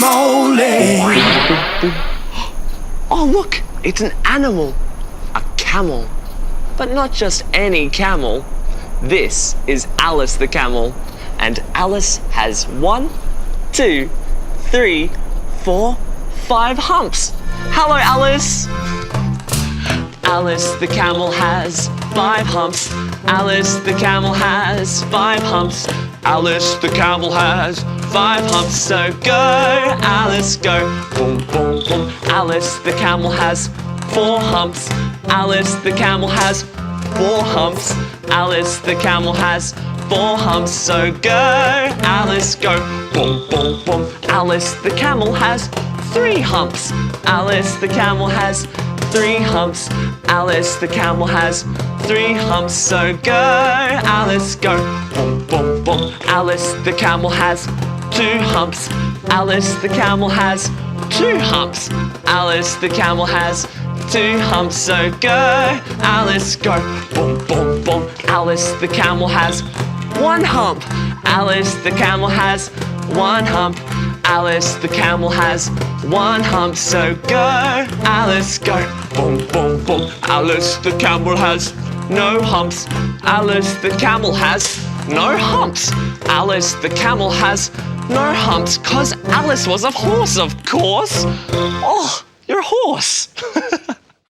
Crocamole. Oh, look, it's an animal. A camel. But not just any camel. This is Alice the camel. And Alice has 1, 2, 3, 4, 5 humps. Hello, Alice. Alice the camel has 5 humps. Alice the camel has 5 humps. Alice the camel has 5 humps. So go, Alice, go. Boom, boom, boom. Alice the camel has 4 humps. Alice the camel has 4 humps. Alice the camel has 4 humps. So go, Alice, go. Boom, boom, boom. Alice the camel has 3 humps. Alice the camel has 3 humps. Alice the camel has 3 humps. So go, Alice, go. Boom, boom, boom. Alice the camel has 2 humps. Alice the camel has 2 humps. Alice the camel has 2 humps. So go, Alice, go. Boom, boom, boom. Alice the camel has 1 hump. Alice the camel has 1 hump. Alice the camel has 1 hump. So go, Alice, go. Boom, boom, boom. Alice the camel has no humps. Alice the camel has no humps. Alice the camel has no humps, 'cause Alice was a horse, of course. Oh, you're a horse.